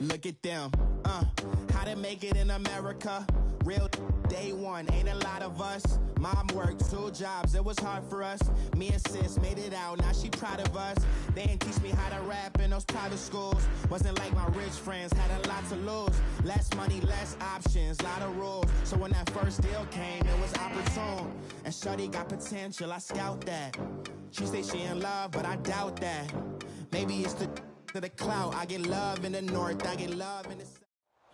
Look at them, how to make it in America. Real day one, ain't a lot of us. Mom worked 2 jobs, it was hard for us. Me and sis made it out, now she proud of us. They didn't teach me how to rap in those private schools. Wasn't like my rich friends, had a lot to lose. Less money, less options, lot of rules. So when that first deal came, it was opportune. And shorty got potential, I scout that. She say she in love, but I doubt that. Maybe it's the clout. I get love in the north, I get love in the south.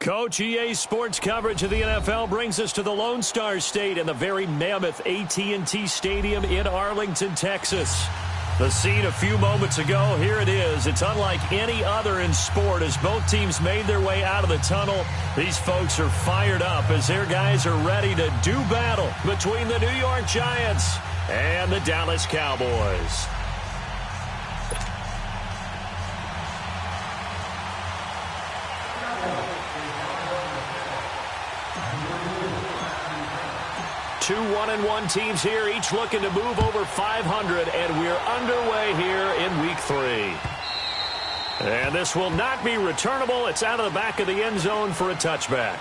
Coach, EA Sports coverage of the NFL brings us to the Lone Star State and the very mammoth AT&T Stadium in Arlington, Texas. The scene a few moments ago, here it is. It's unlike any other in sport as both teams made their way out of the tunnel. These folks are fired up as their guys are ready to do battle between the New York Giants and the Dallas Cowboys. Two 1-1 teams here, each looking to move over 500, and we're underway here in Week 3. And this will not be returnable. It's out of the back of the end zone for a touchback.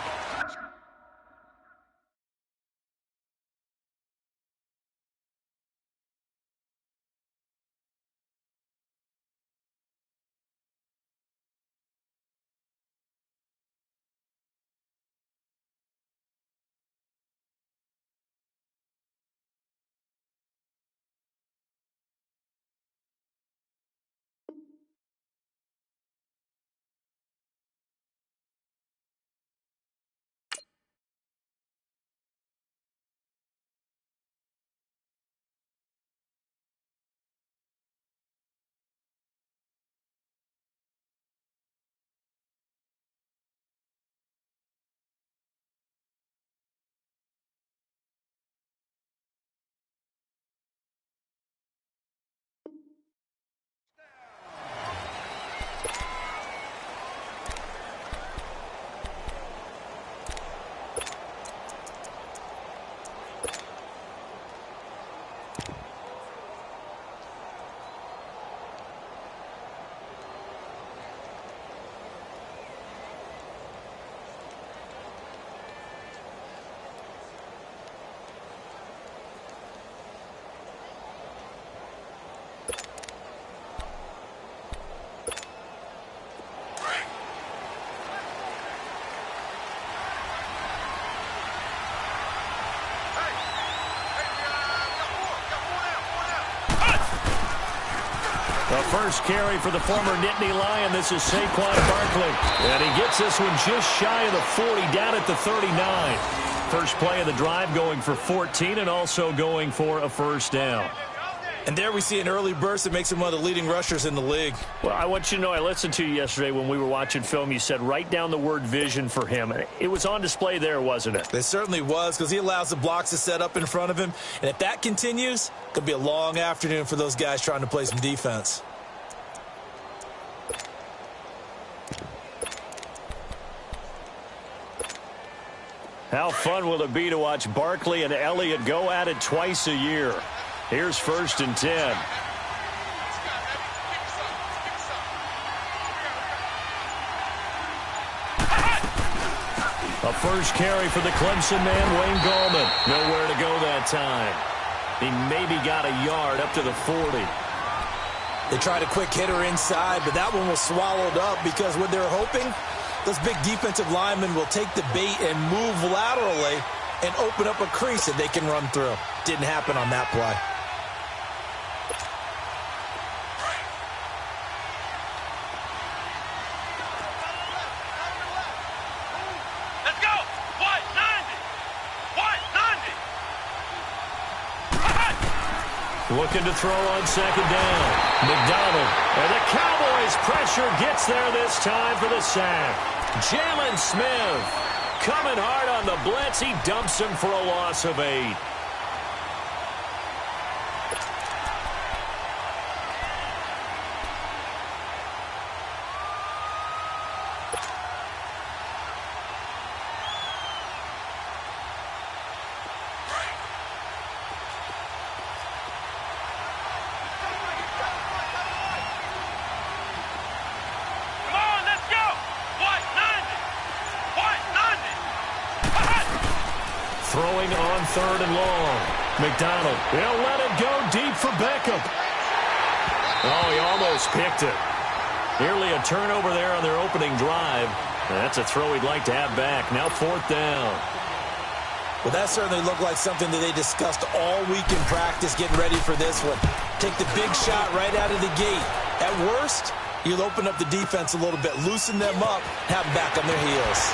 The first carry for the former Nittany Lion. This is Saquon Barkley. And he gets this one just shy of the 40, down at the 39. First play of the drive going for 14 and also going for a first down. And there we see an early burst that makes him one of the leading rushers in the league. Well, I want you to know, I listened to you yesterday when we were watching film. You said write down the word vision for him. It was on display there, wasn't it? It certainly was, because he allows the blocks to set up in front of him. And if that continues, it could be a long afternoon for those guys trying to play some defense. How fun will it be to watch Barkley and Elliott go at it twice a year? Here's 1st and 10. A first carry for the Clemson man, Wayne Gallman. Nowhere to go that time. He maybe got a yard up to the 40. They tried a quick hitter inside, but that one was swallowed up because what they're hoping, those big defensive linemen will take the bait and move laterally and open up a crease that they can run through. Didn't happen on that play. Let's go! White 90! White 90! Looking to throw on second down. McDonald. And the Cowboys' pressure gets there this time for the sack. Jalen Smith coming hard on the blitz. He dumps him for a loss of 8. Come on, let's go! White throwing on 3rd and long. McDonald, he'll let it go deep for Beckham. Oh, he almost picked it. Nearly a turnover there on their opening drive. That's a throw he'd like to have back. Now 4th down. Well, that certainly looked like something that they discussed all week in practice, getting ready for this one. Take the big shot right out of the gate. At worst, you'll open up the defense a little bit, loosen them up, have them back on their heels.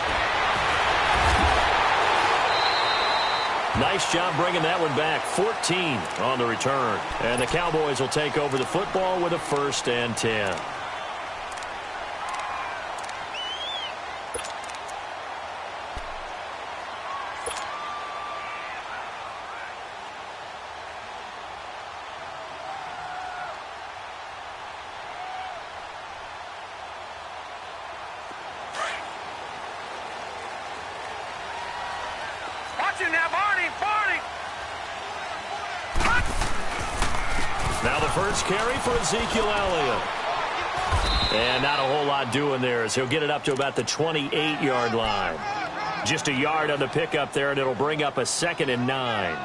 Nice job bringing that one back. 14 on the return. And the Cowboys will take over the football with a 1st and 10. Now the first carry for Ezekiel Elliott. And not a whole lot doing there as he'll get it up to about the 28-yard line. Just a yard on the pickup there, and it'll bring up a 2nd and 9.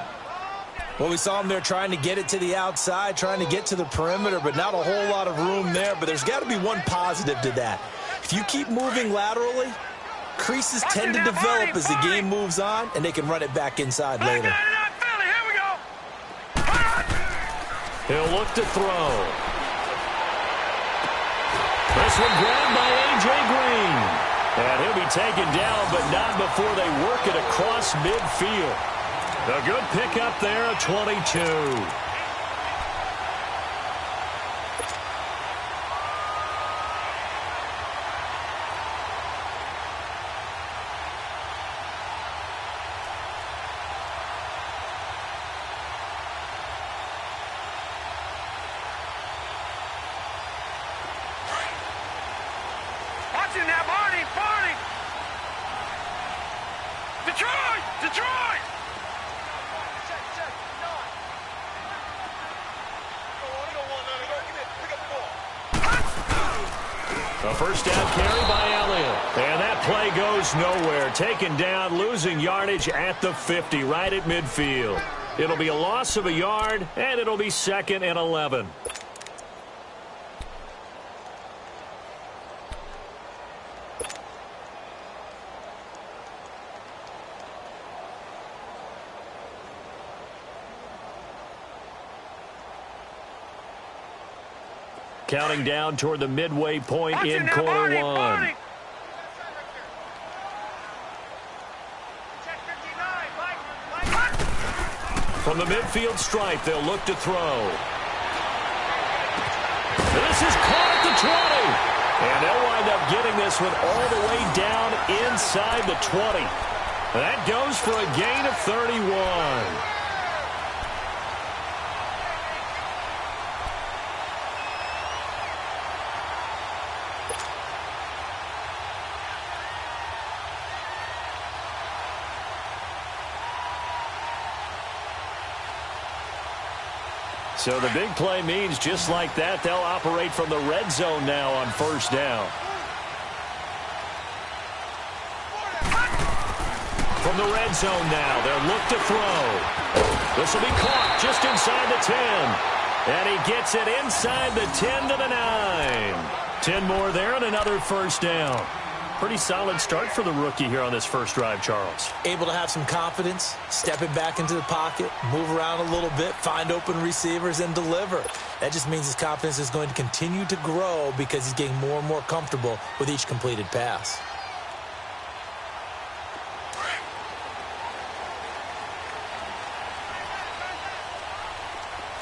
Well, we saw him there trying to get it to the outside, trying to get to the perimeter, but not a whole lot of room there. But there's got to be one positive to that. If you keep moving laterally, creases tend to develop as the game moves on, and they can run it back inside later. He'll look to throw. This one grabbed by A.J. Green. And he'll be taken down, but not before they work it across midfield. A good pickup there at 22. Detroit! A first down carry by Elliott. And that play goes nowhere. Taken down, losing yardage at the 50, right at midfield. It'll be a loss of a yard, and it'll be 2nd and 11. Counting down toward the midway point in quarter one. From the midfield stripe, they'll look to throw. This is caught at the 20. And they'll wind up getting this one all the way down inside the 20. That goes for a gain of 31. So the big play means just like that, they'll operate from the red zone now on first down. From the red zone now, they'll look to throw. This will be caught just inside the 10. And he gets it inside the 10 to the 9. 10 more there and another first down. Pretty solid start for the rookie here on this first drive, Charles. Able to have some confidence, stepping back into the pocket, move around a little bit, find open receivers, and deliver. That just means his confidence is going to continue to grow because he's getting more and more comfortable with each completed pass.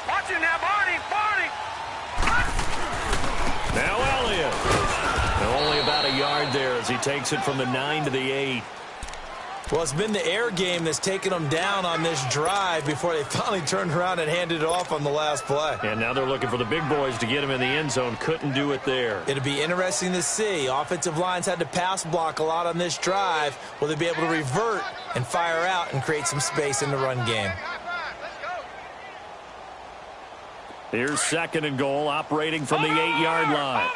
Watching now, Barney! Now Elliott. Only about a yard there as he takes it from the 9 to the 8. Well, it's been the air game that's taken them down on this drive before they finally turned around and handed it off on the last play. And now they're looking for the big boys to get him in the end zone. Couldn't do it there. It'll be interesting to see. Offensive lines had to pass block a lot on this drive. Will they be able to revert and fire out and create some space in the run game? Here's 2nd and goal, operating from the 8-yard line.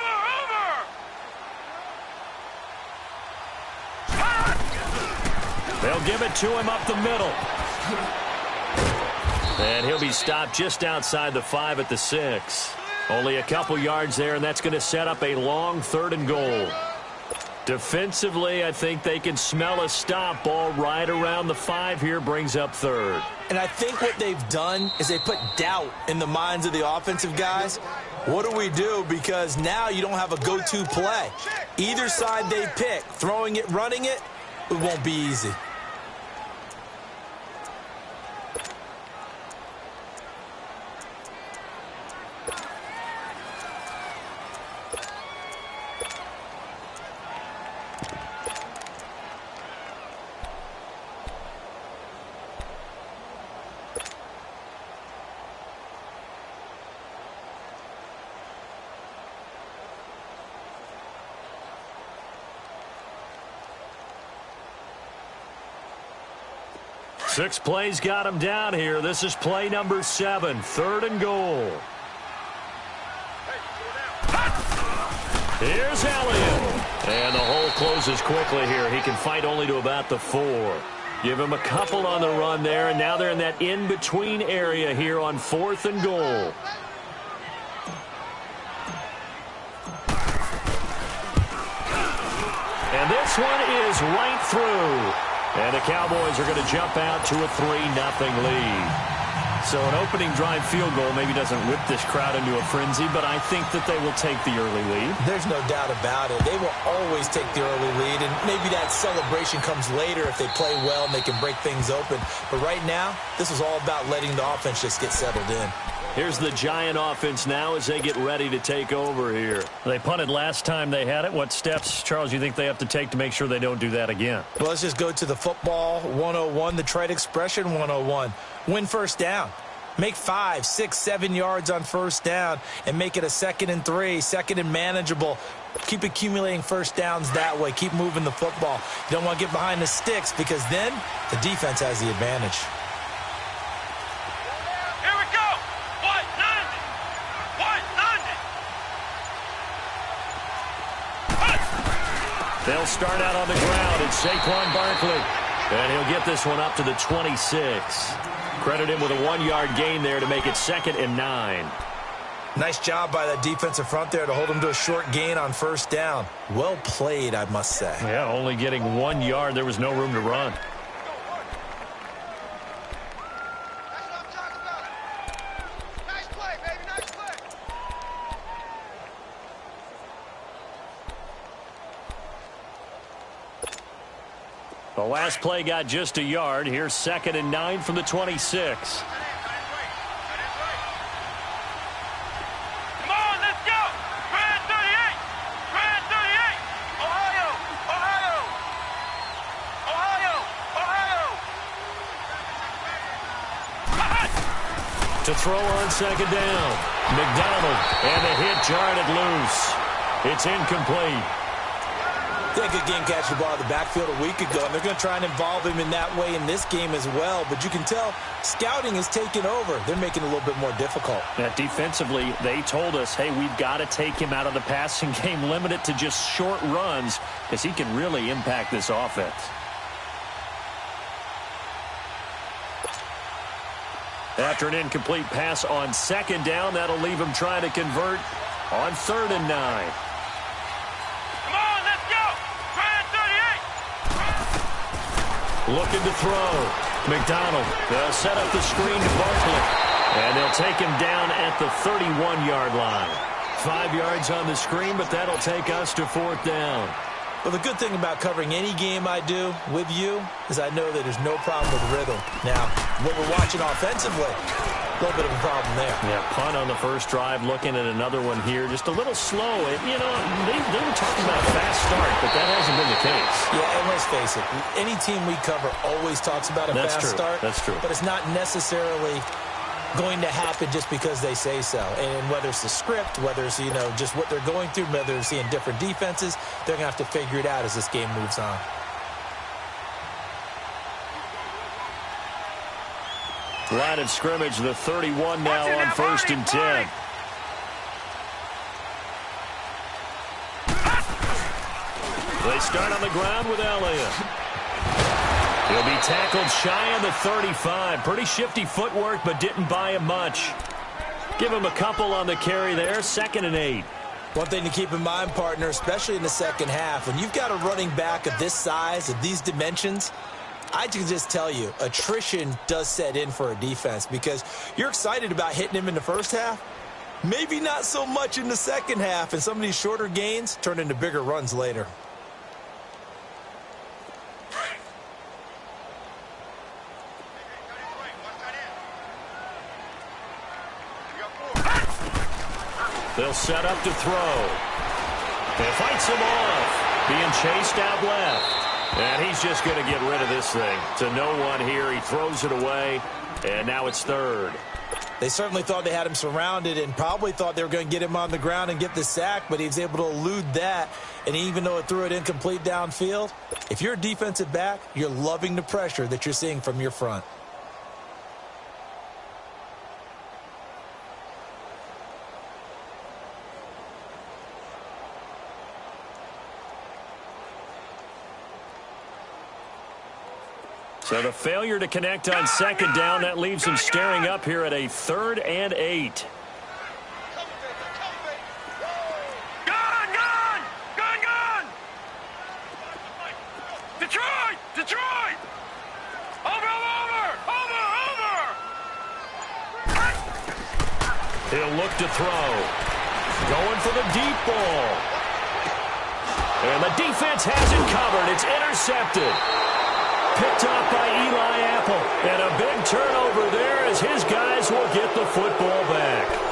They'll give it to him up the middle. And he'll be stopped just outside the 5 at the 6. Only a couple yards there, and that's going to set up a long 3rd and goal. Defensively, I think they can smell a stop. Ball right around the 5 here, brings up 3rd. And I think what they've done is they put doubt in the minds of the offensive guys. What do we do? Because now you don't have a go-to play. Either side they pick, throwing it, running it, it won't be easy. Six plays got him down here. This is play number 7, 3rd and goal. Here's Elliott. And the hole closes quickly here. He can fight only to about the 4. Give him a couple on the run there, and now they're in that in-between area here on 4th and goal. And this one is right through. And the Cowboys are going to jump out to a 3-0 lead. So an opening drive field goal maybe doesn't whip this crowd into a frenzy, but I think that they will take the early lead. There's no doubt about it. They will always take the early lead, and maybe that celebration comes later if they play well and they can break things open. But right now, this is all about letting the offense just get settled in. Here's the Giant offense now as they get ready to take over here. They punted last time they had it. What steps, Charles, you think they have to take to make sure they don't do that again? Well, let's just go to the football 101, the trade expression 101. Win first down. Make 5, 6, 7 yards on first down and make it a 2nd and 3, 2nd and manageable. Keep accumulating first downs that way. Keep moving the football. You don't want to get behind the sticks because then the defense has the advantage. They'll start out on the ground. It's Saquon Barkley. And he'll get this one up to the 26. Credit him with a 1-yard gain there to make it 2nd and 9. Nice job by that defensive front there to hold him to a short gain on first down. Well played, I must say. Yeah, only getting 1 yard. There was no room to run. The last play got just a yard. Here's 2nd and 9 from the 26. Come on, let's go! Brand 38! Brand 38! Ohio! Ohio! Ohio! Ohio! To throw on 2nd down. McDonald, and the hit jarred it loose. It's incomplete. They had a good game catching the ball in the backfield a week ago, and they're going to try and involve him in that way in this game as well. But you can tell scouting is taking over. They're making it a little bit more difficult. Yeah, defensively, they told us, hey, we've got to take him out of the passing game, limit it to just short runs, because he can really impact this offense. After an incomplete pass on 2nd down, that'll leave him trying to convert on 3rd and 9. Looking to throw. McDonald, they'll set up the screen to Barkley. And they'll take him down at the 31-yard line. 5 yards on the screen, but that'll take us to 4th down. Well, the good thing about covering any game I do with you is I know that there's no problem with rhythm. Now, what we're watching offensively, a little bit of a problem there. Yeah, punt on the first drive, looking at another one here. Just a little slow. You know, they were talking about a fast start, but that hasn't been the case. Yeah, and let's face it, any team we cover always talks about a fast start. That's true. But it's not necessarily going to happen just because they say so. And whether it's the script, whether it's, you know, just what they're going through, whether they're seeing different defenses, they're going to have to figure it out as this game moves on. Line of scrimmage, the 31 now on 1st and 10. They start on the ground with Elliott. He'll be tackled shy of the 35. Pretty shifty footwork, but didn't buy him much. Give him a couple on the carry there. 2nd and 8. One thing to keep in mind, partner, especially in the second half, when you've got a running back of this size, of these dimensions, I can just tell you, attrition does set in for a defense because you're excited about hitting him in the first half. Maybe not so much in the second half, and some of these shorter gains turn into bigger runs later. They'll set up to throw. It fights him off. Being chased out left. And he's just going to get rid of this thing. To no one here. He throws it away. And now it's 3rd. They certainly thought they had him surrounded and probably thought they were going to get him on the ground and get the sack, but he was able to elude that. And even though it threw it incomplete downfield, if you're a defensive back, you're loving the pressure that you're seeing from your front. So the failure to connect on 2nd down, that leaves him staring up here at a 3rd and 8. Gun! Detroit! Over! He'll look to throw. Going for the deep ball. And the defense has it covered. It's intercepted. Picked off by Eli Apple. And a big turnover there as his guys will get the football back.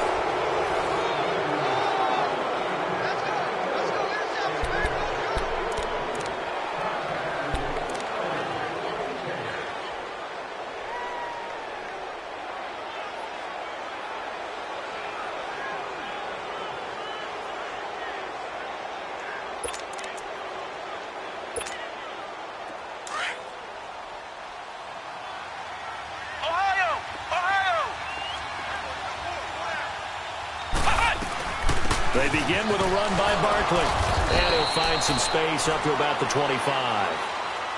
They begin with a run by Barkley. And he'll find some space up to about the 25.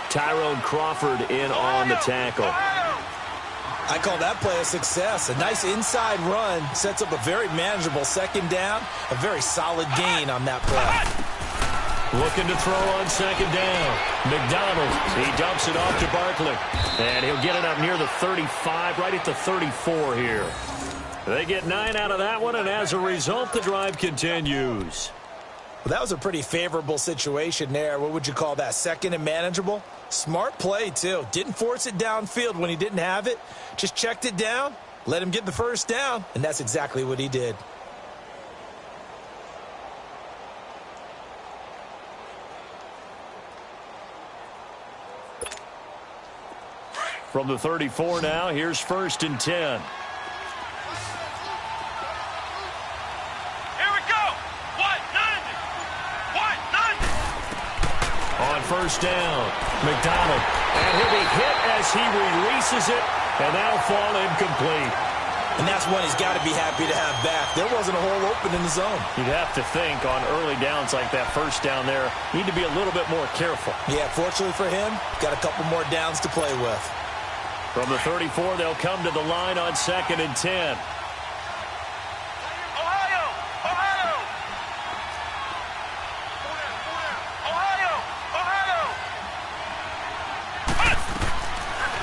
Tyrone Crawford in on the tackle. I call that play a success. A nice inside run sets up a very manageable 2nd down. A very solid gain on that play. Looking to throw on 2nd down. McDonald, he dumps it off to Barkley. And he'll get it up near the 35, right at the 34 here. They get 9 out of that one, and as a result, the drive continues. Well, that was a pretty favorable situation there. What would you call that? 2nd and manageable? Smart play, too. Didn't force it downfield when he didn't have it. Just checked it down, let him get the 1st down, and that's exactly what he did. From the 34 now, here's 1st and 10. On 1st down, McDonald. And he'll be hit as he releases it, and that'll fall incomplete. And that's one he's got to be happy to have back. There wasn't a hole open in the zone. You'd have to think on early downs like that 1st down there, need to be a little bit more careful. Yeah, fortunately for him, got a couple more downs to play with. From the 34, they'll come to the line on 2nd and 10.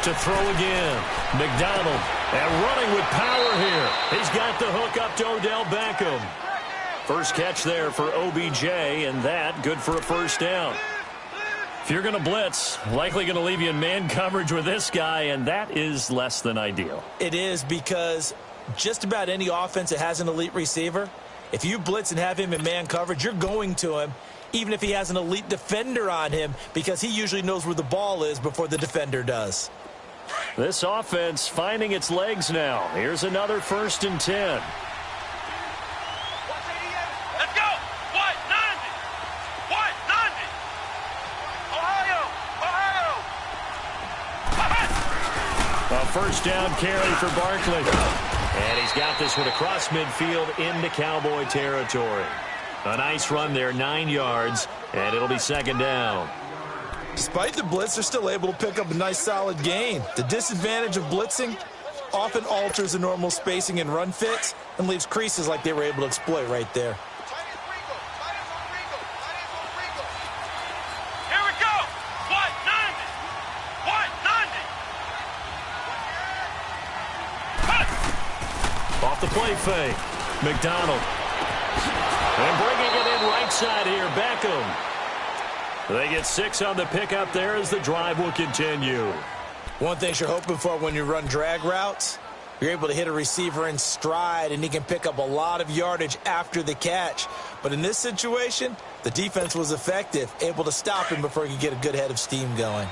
To throw again. McDonald. And running with power here. He's got the hook up to Odell Beckham. First catch there for OBJ, and that good for a 1st down. If you're going to blitz, likely going to leave you in man coverage with this guy, and that is less than ideal. It is, because just about any offense that has an elite receiver, if you blitz and have him in man coverage, you're going to him, even if he has an elite defender on him, because he usually knows where the ball is before the defender does. This offense finding its legs now. Here's another 1st and 10. Let's go! What? 90! What? 90! Ohio! A 1st down carry for Barkley. And he's got this one across midfield into Cowboy territory. A nice run there, 9 yards, and it'll be 2nd down. Despite the blitz, they're still able to pick up a nice solid gain. The disadvantage of blitzing often alters the normal spacing and run fits and leaves creases like they were able to exploit right there. Here we go. 190. 190. Off the play fake. McDonald. And bringing it in right side here, Beckham. They get 6 on the pickup there as the drive will continue. One thing you're hoping for when you run drag routes, you're able to hit a receiver in stride, and he can pick up a lot of yardage after the catch. But in this situation, the defense was effective, able to stop him before he could get a good head of steam going.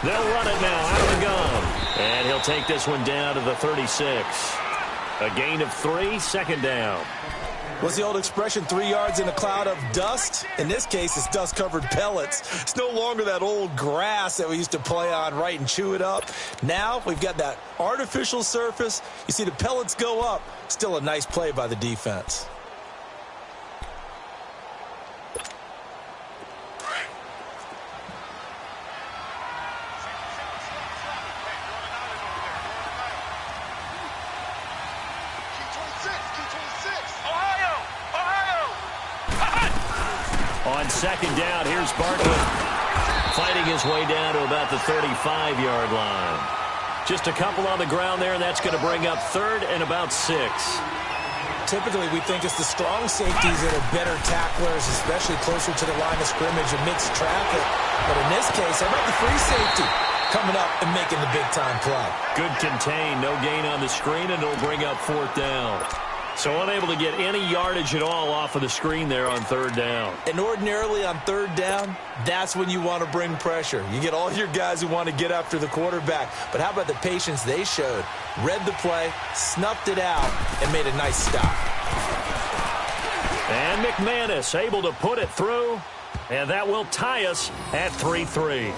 They'll run it now out of the gun. And he'll take this one down to the 36. A gain of 3, second down. What's the old expression, 3 yards in a cloud of dust? In this case, it's dust-covered pellets. It's no longer that old grass that we used to play on, right, and chew it up. Now we've got that artificial surface. You see the pellets go up. Still a nice play by the defense. On second down, here's Bartlett fighting his way down to about the 35-yard line. Just a couple on the ground there, and that's going to bring up third and about 6. Typically, we think it's the strong safeties that are better tacklers, especially closer to the line of scrimmage amidst traffic. But in this case, how about the free safety coming up and making the big-time play? Good contain, no gain on the screen, and it'll bring up 4th down. So unable to get any yardage at all off of the screen there on 3rd down. And ordinarily on 3rd down, that's when you want to bring pressure. You get all your guys who want to get after the quarterback. But how about the patience they showed? Read the play, snuffed it out, and made a nice stop. And McManus able to put it through, and that will tie us at 3-3.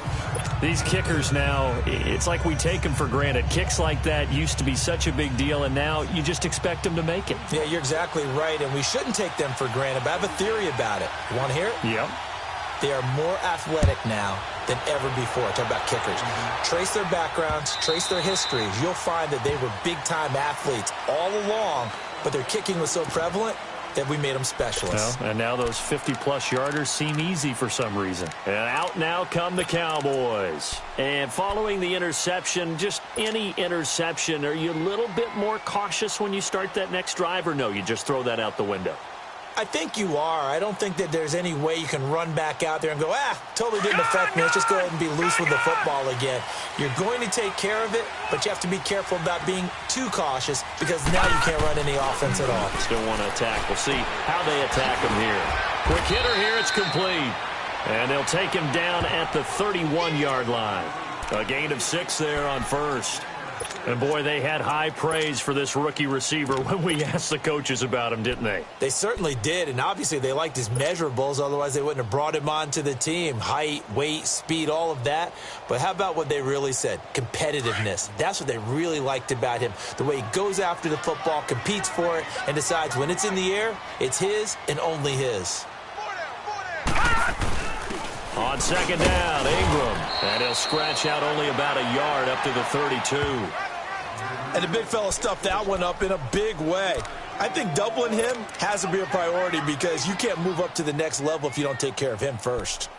These kickers now, it's like we take them for granted. Kicks like that used to be such a big deal, and now you just expect them to make it. Yeah, you're exactly right, and we shouldn't take them for granted, but I have a theory about it. You want to hear it? Yep. They are more athletic now than ever before. Talk about kickers. Trace their backgrounds, trace their histories. You'll find that they were big-time athletes all along, but their kicking was so prevalent that we made them specialists. Well, and now those 50-plus yarders seem easy for some reason. And out now come the Cowboys. And following the interception, just any interception, are you a little bit more cautious when you start that next drive, or no, you just throw that out the window? I think you are. I don't think that there's any way you can run back out there and go, totally didn't affect me. Let's just go ahead and be loose with the football again. You're going to take care of it, but you have to be careful about being too cautious because now you can't run any offense at all. Still want to attack. We'll see how they attack him here. Quick hitter here. It's complete. And they'll take him down at the 31-yard line. A gain of 6 there on 1st. And, boy, they had high praise for this rookie receiver when we asked the coaches about him, didn't they? They certainly did, and obviously they liked his measurables. Otherwise, they wouldn't have brought him onto the team. Height, weight, speed, all of that. But how about what they really said? Competitiveness. That's what they really liked about him. The way he goes after the football, competes for it, and decides when it's in the air, it's his and only his. On second down, Ingram. And he'll scratch out only about a yard up to the 32. And the big fella stuffed that one up in a big way. I think doubling him has to be a priority because you can't move up to the next level if you don't take care of him first.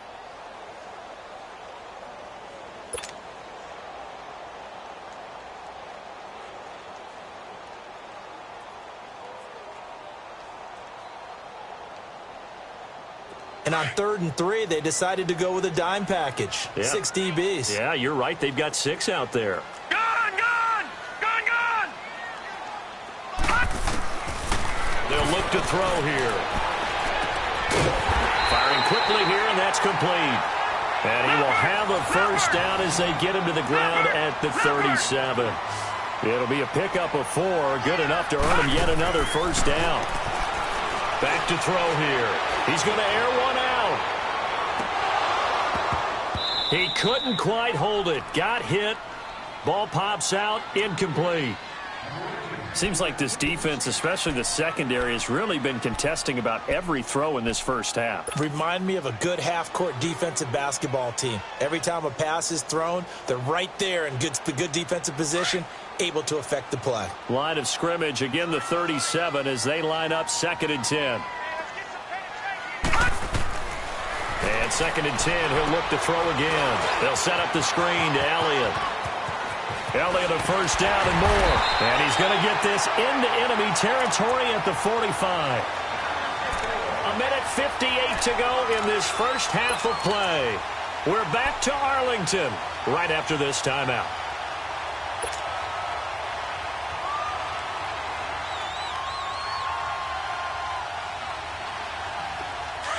And on 3rd and 3, they decided to go with a dime package. Yep. 6 DBs. Yeah, you're right. They've got 6 out there. They'll look to throw here. Firing quickly here, and that's complete. And he will have a first down as they get him to the ground at the 37. It'll be a pickup of 4, good enough to earn him yet another first down. Back to throw here. He's going to air one out. He couldn't quite hold it. Got hit. Ball pops out. Incomplete. Seems like this defense, especially the secondary, has really been contesting about every throw in this first half. Remind me of a good half-court defensive basketball team. Every time a pass is thrown, they're right there in good defensive position, able to affect the play. Line of scrimmage, again the 37 as they line up 2nd and 10. And 2nd and 10, he'll look to throw again. They'll set up the screen to Elliott. Elliott a first down and more. And he's going to get this into enemy territory at the 45. A minute 58 to go in this first half of play. We're back to Arlington right after this timeout.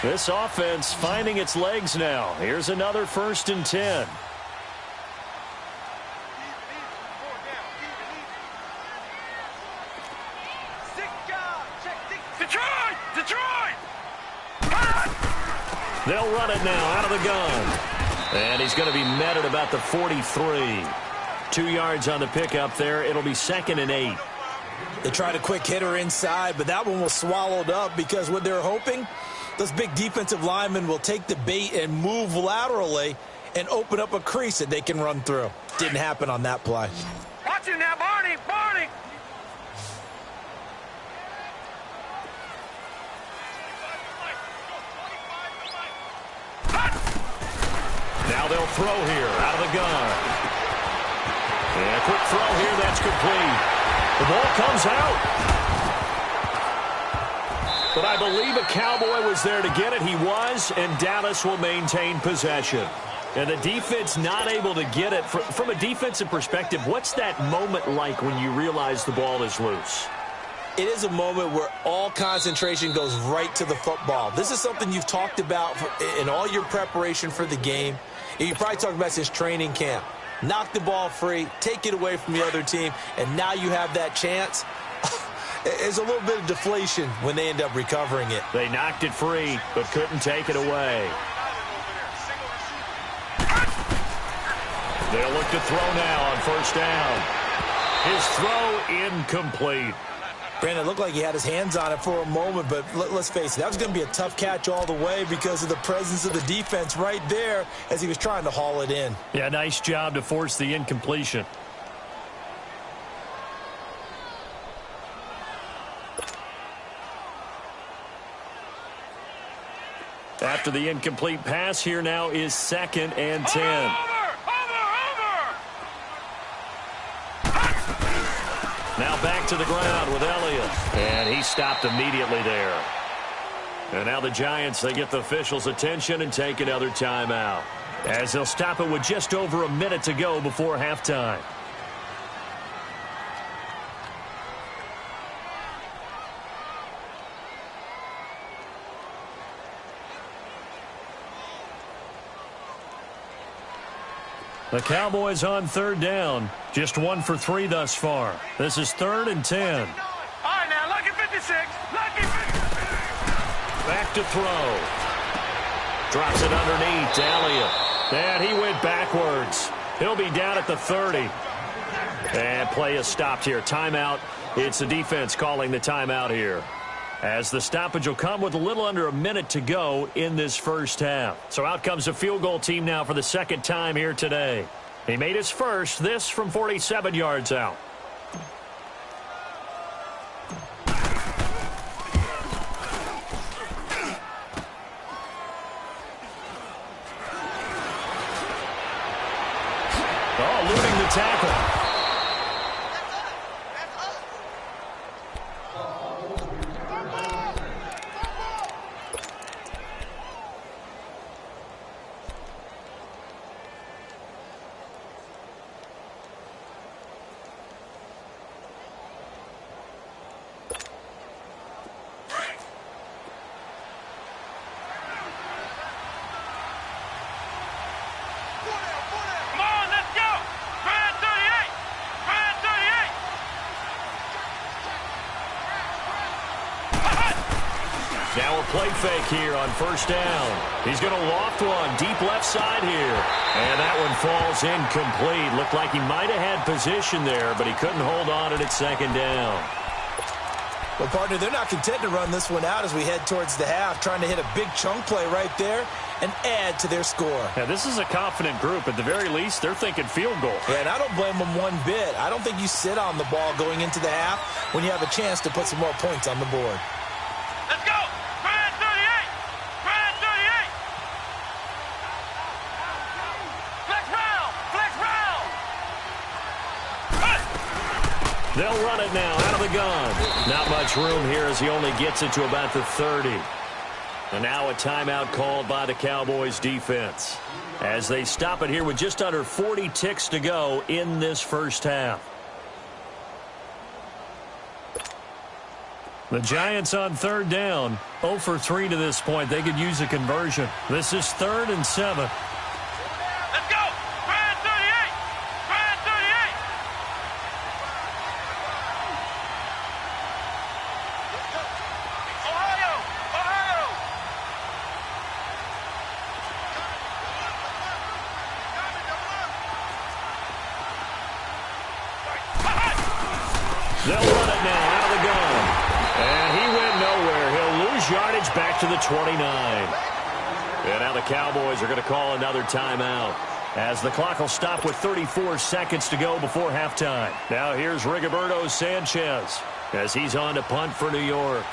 This offense finding its legs now. Here's another 1st and 10. They'll run it now out of the gun. And he's going to be met at about the 43. 2 yards on the pickup there. It'll be 2nd and 8. They tried a quick hitter inside, but that one was swallowed up because what they're hoping, those big defensive linemen will take the bait and move laterally and open up a crease that they can run through. Didn't happen on that play. Watch him now, Barney! Barney! Now they'll throw here out of the gun. And a quick throw here, that's complete. The ball comes out. But I believe a Cowboy was there to get it. He was, and Dallas will maintain possession. And the defense not able to get it. From a defensive perspective, what's that moment like when you realize the ball is loose? It is a moment where all concentration goes right to the football. This is something you've talked about in all your preparation for the game. You probably talked about this training camp. Knock the ball free, take it away from the other team, and now you have that chance. There's a little bit of deflation when they end up recovering it. They knocked it free, but couldn't take it away. They'll look to throw now on 1st down. His throw incomplete. Brandon, it looked like he had his hands on it for a moment, but let's face it, that was going to be a tough catch all the way because of the presence of the defense right there as he was trying to haul it in. Yeah, nice job to force the incompletion. After the incomplete pass, here now is 2nd and 10. Now back to the ground with Elliott. And he stopped immediately there. And now the Giants, they get the officials' attention and take another timeout, as they'll stop it with just over a minute to go before halftime. The Cowboys on 3rd down. Just 1 for 3 thus far. This is 3rd and 10. All right, now, lucky 56. Lucky 56. Back to throw. Drops it underneath to Elliott. And he went backwards. He'll be down at the 30. And play is stopped here. Timeout. It's the defense calling the timeout here, as the stoppage will come with a little under a minute to go in this first half. So out comes a field goal team now for the 2nd time here today. He made his first, this from 47 yards out. Oh, eluding the tackle. Come on, let's go. 38. Now a play fake here on first down. He's going to loft one deep left side here. And that one falls incomplete. Looked like he might have had position there, but he couldn't hold on at second down. Well, partner, they're not content to run this one out as we head towards the half, trying to hit a big chunk play right there and add to their score. Yeah, this is a confident group. At the very least, they're thinking field goal. Yeah, and I don't blame them one bit. I don't think you sit on the ball going into the half when you have a chance to put some more points on the board. Let's go! Grand 38! Grand 38! Flex round! Flex round! They'll run it now out of the gun. Not much room here as he only gets it to about the 30. And now a timeout called by the Cowboys defense as they stop it here with just under 40 ticks to go in this first half. The Giants on third down, 0 for 3 to this point. They could use a conversion. This is 3rd and 7. Let's go! Grand 38! Grand 38! Ohio! Ohio! They'll run it now out of the gun. And he went nowhere. He'll lose yardage back to the 29. And now the Cowboys are going to call another timeout as the clock will stop with 34 seconds to go before halftime. Now here's Rigoberto Sanchez as he's on to punt for New York.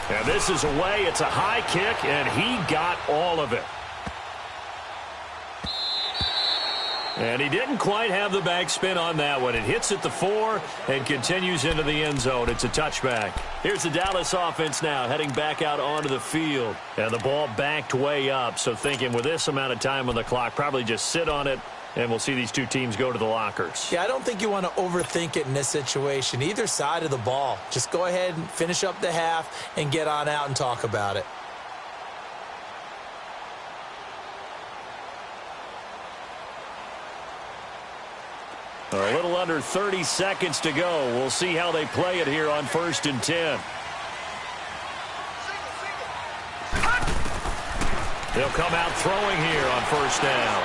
And this is away. It's a high kick, and he got all of it. And he didn't quite have the backspin on that one. It hits at the 4 and continues into the end zone. It's a touchback. Here's the Dallas offense now heading back out onto the field. And the ball backed way up. So thinking with this amount of time on the clock, probably just sit on it, and we'll see these two teams go to the lockers. Yeah, I don't think you want to overthink it in this situation. Either side of the ball. Just go ahead and finish up the half and get on out and talk about it. A little under 30 seconds to go. We'll see how they play it here on 1st and 10. They'll come out throwing here on first down.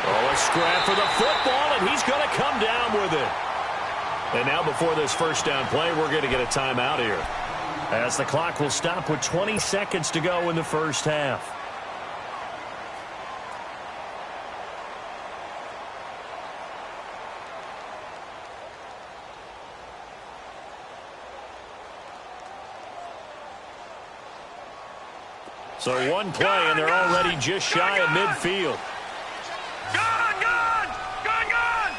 Oh, a scrap for the football, and he's going to come down with it. And now before this first down play, we're going to get a timeout here as the clock will stop with 20 seconds to go in the first half. So one play, and they're already just shy of midfield. Gun! Gun! Gun! Gun!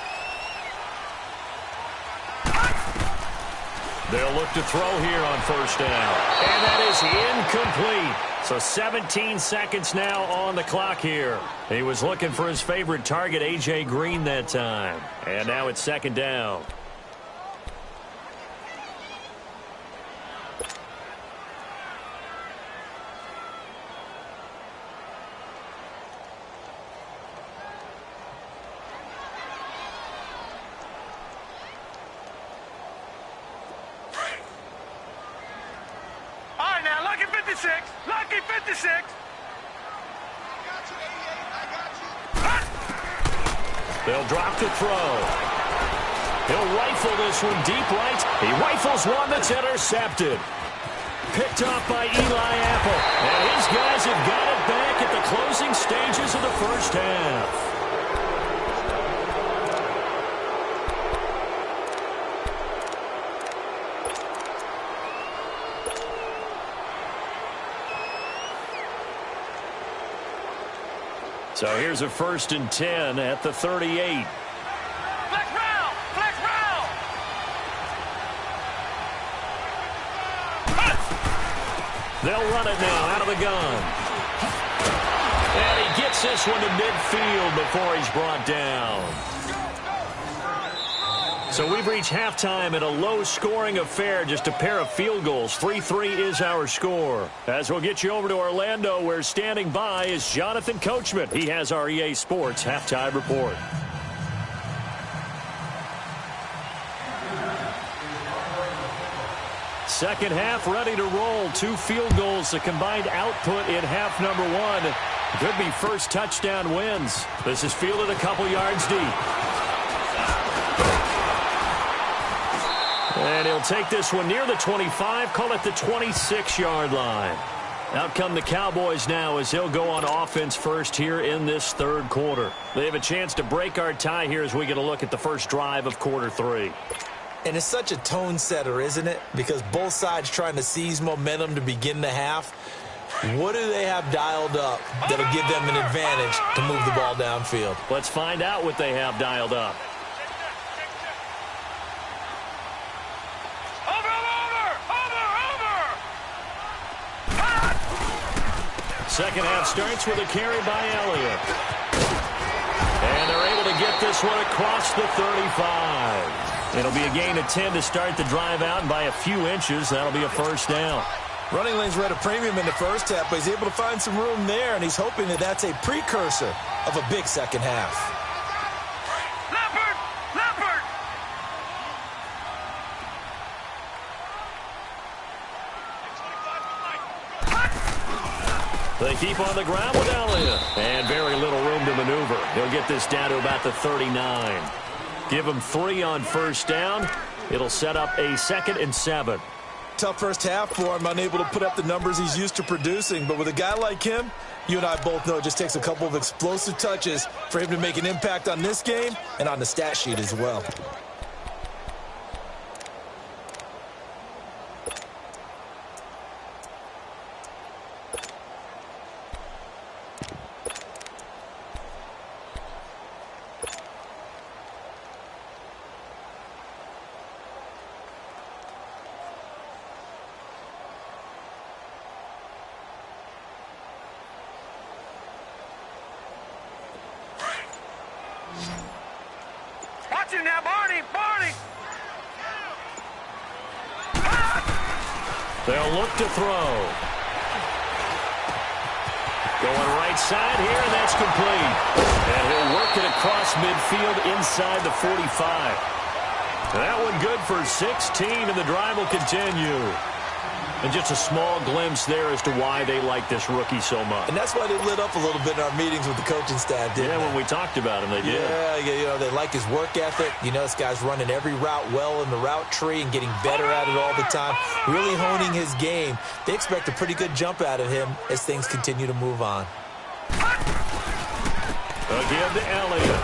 They'll look to throw here on first down. And that is incomplete. So 17 seconds now on the clock here. He was looking for his favorite target, A.J. Green, that time. And now it's 2nd down. Lucky 56! Lucky 56! They'll drop the throw. He'll rifle this one deep right. He rifles one that's intercepted. Picked off by Eli Apple. And his guys have got it back at the closing stages of the first half. So here's a 1st and 10 at the 38. Flex round! Flex round! They'll run it now out of the gun. And he gets this one to midfield before he's brought down. So we've reached halftime in a low-scoring affair, just a pair of field goals. 3-3 is our score. As we'll get you over to Orlando, where standing by is Jonathan Coachman. He has our EA Sports halftime report. Second half ready to roll. 2 field goals, the combined output in half number 1. Could be first touchdown wins. This is fielded a couple yards deep. And he'll take this one near the 25, call it the 26-yard line. Out come the Cowboys now as they'll go on offense first here in this third quarter. They have a chance to break our tie here as we get a look at the first drive of quarter 3. And it's such a tone setter, isn't it? Because both sides trying to seize momentum to begin the half. What do they have dialed up that'll give them an advantage to move the ball downfield? Let's find out what they have dialed up. Second half starts with a carry by Elliott. And they're able to get this one across the 35. It'll be a gain of 10 to start the drive out, and by a few inches, that'll be a first down. Running lanes were at a premium in the first half, but he's able to find some room there, and he's hoping that that's a precursor of a big second half. Leopard! Leopard! They keep on the ground with Elliott. And very little room to maneuver. He'll get this down to about the 39. Give him 3 on first down. It'll set up a 2nd and 7. Tough first half for him, unable to put up the numbers he's used to producing. But with a guy like him, you and I both know it just takes a couple of explosive touches for him to make an impact on this game and on the stat sheet as well. Watching now, Barney! Barney! They'll look to throw. Going right side here, and that's complete. And he'll work it across midfield inside the 45. That one good for 16, and the drive will continue. And just a small glimpse there as to why they like this rookie so much. And that's why they lit up a little bit in our meetings with the coaching staff, didn't they? Yeah, when we talked about him, they did. Yeah, you know, they like his work ethic. You know, this guy's running every route well in the route tree and getting better at it all the time, really honing his game. They expect a pretty good jump out of him as things continue to move on. Again to Elliott.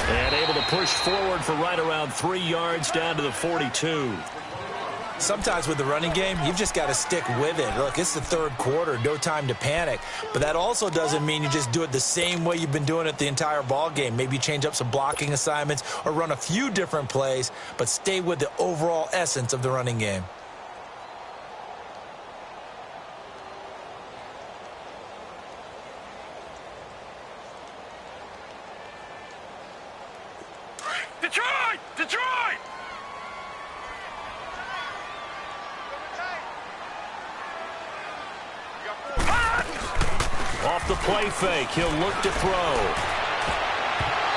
And able to push forward for right around 3 yards down to the 42. Sometimes with the running game, you've just got to stick with it. Look, it's the third quarter, no time to panic. But that also doesn't mean you just do it the same way you've been doing it the entire ball game. Maybe change up some blocking assignments or run a few different plays, but stay with the overall essence of the running game. Detroit! Detroit! Off the play fake, he'll look to throw.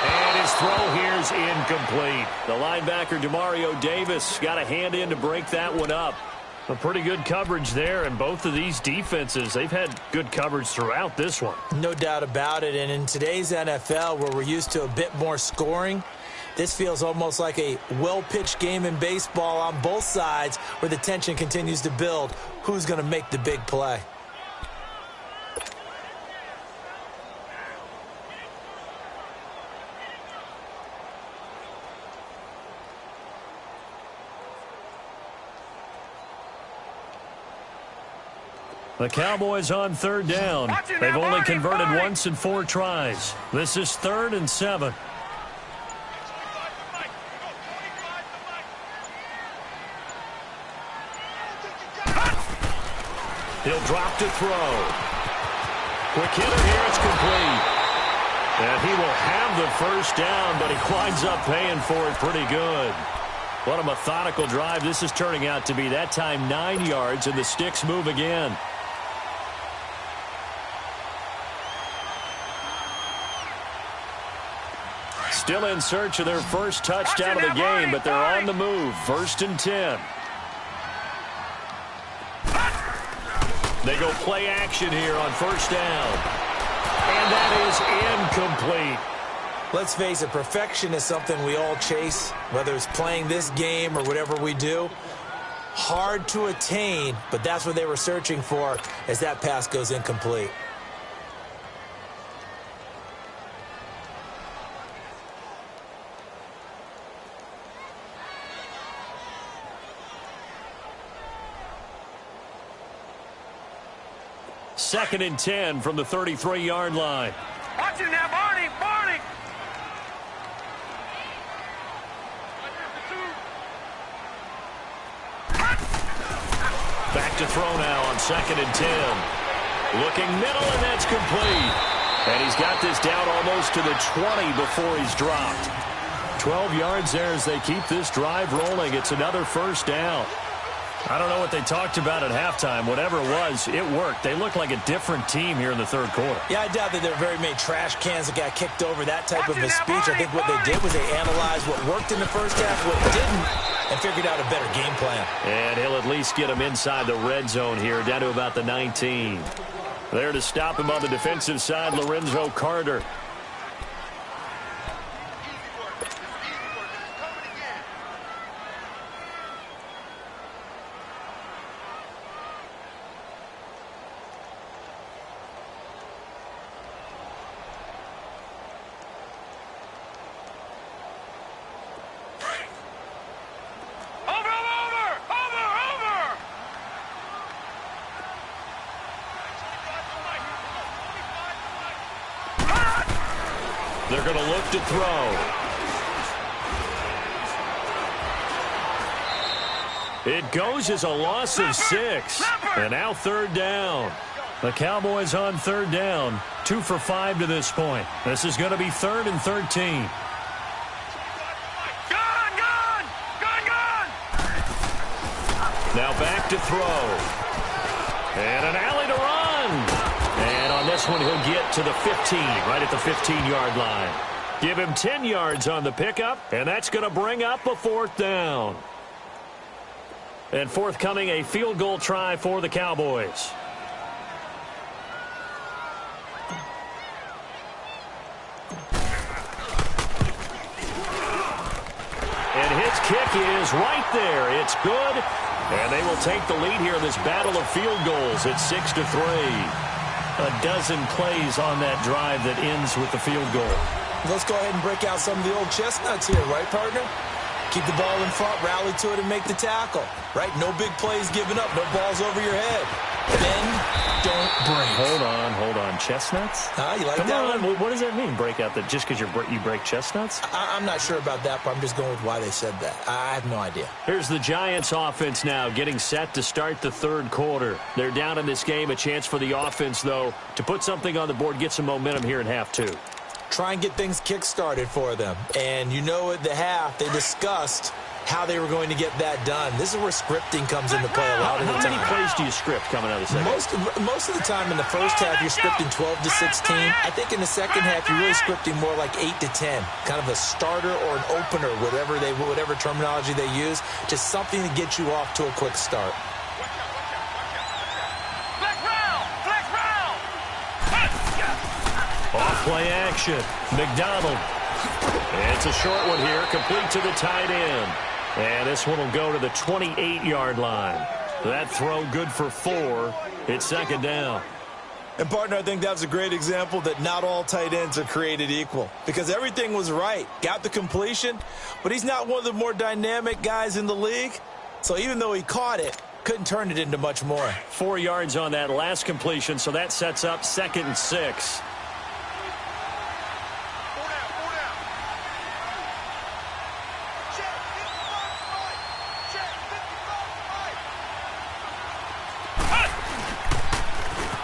And his throw here's incomplete. The linebacker, Demario Davis, got a hand in to break that one up. A pretty good coverage there, and both of these defenses, they've had good coverage throughout this one. No doubt about it, and in today's NFL, where we're used to a bit more scoring, this feels almost like a well-pitched game in baseball on both sides where the tension continues to build. Who's going to make the big play? The Cowboys on third down. They've only converted once in 4 tries. This is 3rd and 7. He'll drop to throw. Quick hitter here, it's complete. And he will have the first down, but he winds up paying for it pretty good. What a methodical drive this is turning out to be. That time 9 yards, and the sticks move again. Still in search of their first touchdown of the game, but they're on the move. 1st and 10. They go play action here on 1st down. And that is incomplete. Let's face it, perfection is something we all chase, whether it's playing this game or whatever we do. Hard to attain, but that's what they were searching for as that pass goes incomplete. Second and 10 from the 33-yard line. Watch it now, Barney. Back to throw now on 2nd and 10. Looking middle, and that's complete. And he's got this down almost to the 20 before he's dropped. 12 yards there as they keep this drive rolling. It's another 1st down. I don't know what they talked about at halftime. Whatever it was, it worked. They look like a different team here in the 3rd quarter. Yeah, I doubt that there were very many trash cans that got kicked over, that type of a speech. I think what they did was they analyzed what worked in the first half, what didn't, and figured out a better game plan. And he'll at least get him inside the red zone here, down to about the 19. There to stop him on the defensive side, Lorenzo Carter. They're going to look to throw. It goes as a loss of 6. And now 3rd down. The Cowboys on 3rd down. 2 for 5 to this point. This is going to be 3rd and 13. Now back to throw. And an alley to run. And on this one, he'll get to the 15, right at the 15-yard line. Give him 10 yards on the pickup, and that's going to bring up a 4th down. And forthcoming, a field goal try for the Cowboys. And his kick is right there. It's good. And they will take the lead here in this battle of field goals. It's 6-3. A dozen plays on that drive that ends with the field goal. Let's go ahead and break out some of the old chestnuts here, right, partner? Keep the ball in front, rally to it, and make the tackle, right? No big plays given up, no balls over your head. Bend, don't break. Hold on. Chestnuts? You like Come that on. one? What does that mean, break out? That just because you break chestnuts? I'm not sure about that, but I'm just going with why they said that. I have no idea. Here's the Giants offense now getting set to start the 3rd quarter. They're down in this game. A chance for the offense, though, to put something on the board, get some momentum here in half 2. Try and get things kick-started for them. And you know at the half, they discussed how they were going to get that done. This is where scripting comes into play a lot of the time. How many plays do you script coming out of the second? Most of the time in the first half, you're scripting 12 to 16. I think in the second half, you're really scripting more like 8 to 10. Kind of a starter or an opener, whatever terminology they use. Just something to get you off to a quick start. Off play action. McDonald. It's a short one here, complete to the tight end. And this one will go to the 28-yard line. That throw good for 4. It's 2nd down. And, partner, I think that was a great example that not all tight ends are created equal. Because everything was right. Got the completion, but he's not one of the more dynamic guys in the league. So even though he caught it, couldn't turn it into much more. 4 yards on that last completion, so that sets up 2nd and 6.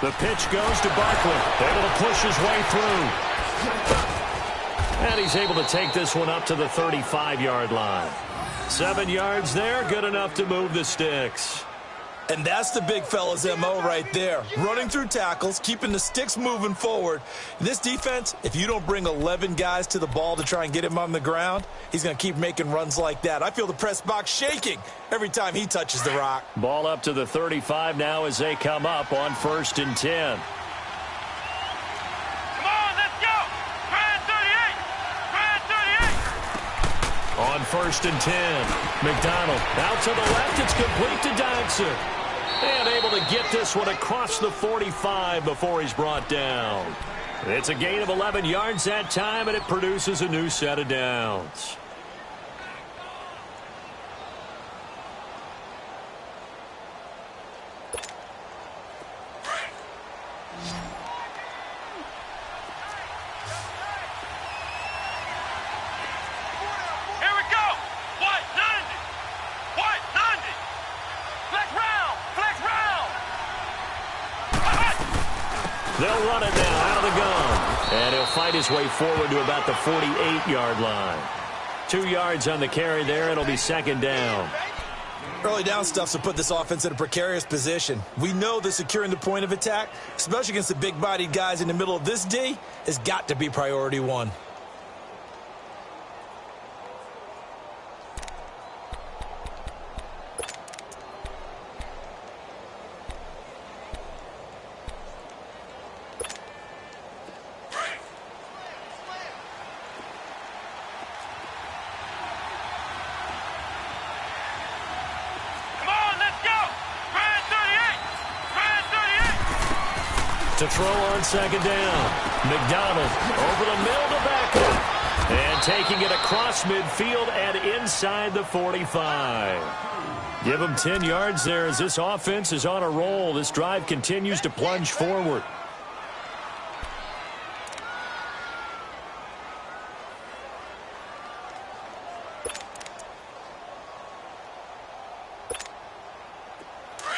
The pitch goes to Barkley. Able to push his way through. And he's able to take this one up to the 35-yard line. 7 yards there, good enough to move the sticks. And that's the big fella's MO right there. Running through tackles, keeping the sticks moving forward. This defense, if you don't bring 11 guys to the ball to try and get him on the ground, he's going to keep making runs like that. I feel the press box shaking every time he touches the rock. Ball up to the 35 now as they come up on 1st and 10. Come on, let's go. Try 38. Try 38. On 1st and 10, McDonald out to the left. It's complete to Dodson. And able to get this one across the 45 before he's brought down. It's a gain of 11 yards that time, and it produces a new set of downs. They'll run it now out of the gun. And he'll fight his way forward to about the 48-yard line. 2 yards on the carry there. It'll be 2nd down. Early down stuff to put this offense in a precarious position. We know that securing the point of attack, especially against the big-bodied guys in the middle of this D, has got to be priority one. To throw on 2nd down. McDonald over the middle to back up. And taking it across midfield and inside the 45. Give him 10 yards there as this offense is on a roll. This drive continues to plunge forward.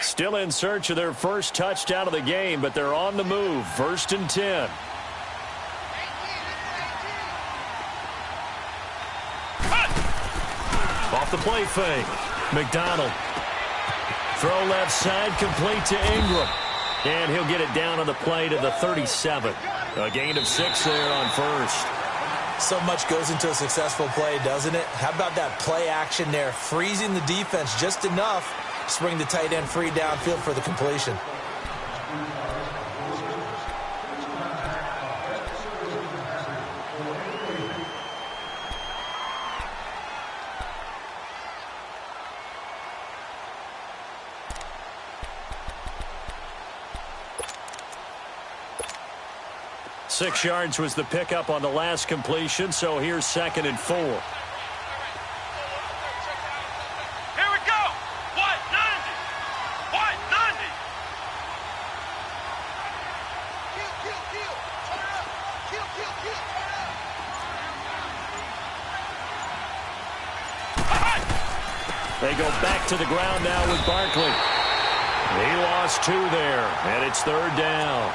Still in search of their first touchdown of the game, but they're on the move. 1st and 10. Off the play fake. McDonald. Throw left side, complete to Ingram. And he'll get it down on the play to the 37. A gain of 6 there on 1st. So much goes into a successful play, doesn't it? How about that play action there? Freezing the defense just enough. Bring the tight end free downfield for the completion. Six yards was the pickup on the last completion, so here's 2nd and 4. They go back to the ground now with Barkley. He lost 2 there, and it's 3rd down.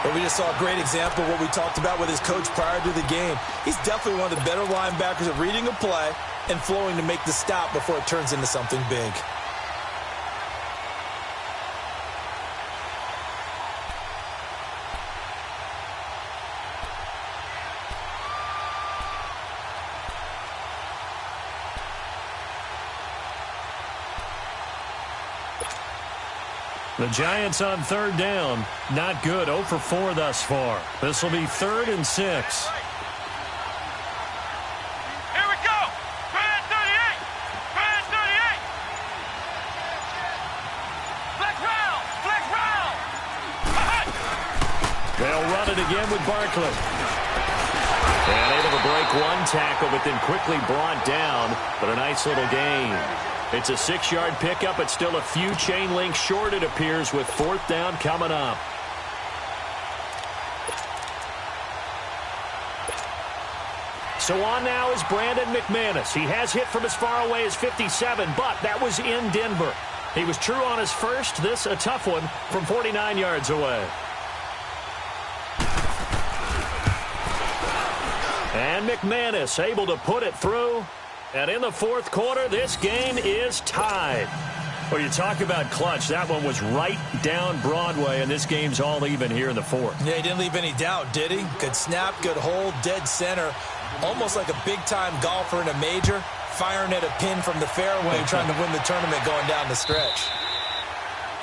But we just saw a great example of what we talked about with his coach prior to the game. He's definitely one of the better linebackers at reading a play and flowing to make the stop before it turns into something big. The Giants on 3rd down. Not good. 0 for 4 thus far. This will be 3rd and 6. Here we go. Try 38. Try 38. Flex round. Flex round. They'll run it again with Barkley. And able to break one tackle, but then quickly brought down. But a nice little gain. It's a 6-yard pickup. It's still a few chain links short, it appears, with 4th down coming up. So on now is Brandon McManus. He has hit from as far away as 57, but that was in Denver. He was true on his first. This a tough one from 49 yards away. And McManus able to put it through. And in the fourth quarter, this game is tied. Well, you talk about clutch. That one was right down Broadway, and this game's all even here in the fourth. Yeah, he didn't leave any doubt, did he? Good snap, good hold, dead center. Almost like a big-time golfer in a major, firing at a pin from the fairway, trying to win the tournament going down the stretch.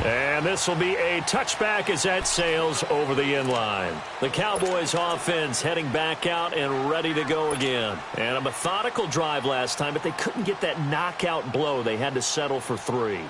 And this will be a touchback as that sails over the inline. The Cowboys offense heading back out and ready to go again. And a methodical drive last time, but they couldn't get that knockout blow. They had to settle for 3.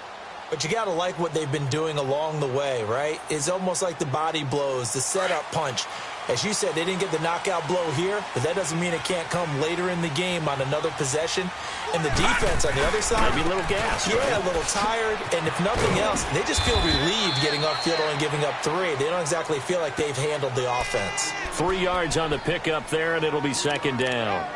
But you got to like what they've been doing along the way, right? It's almost like the body blows, the setup punch. As you said, they didn't get the knockout blow here, but that doesn't mean it can't come later in the game on another possession. And the defense on the other side, maybe a little gassed. Yeah, right? A little tired. And if nothing else, they just feel relieved getting upfield and giving up 3. They don't exactly feel like they've handled the offense. 3 yards on the pickup there, and it'll be second down.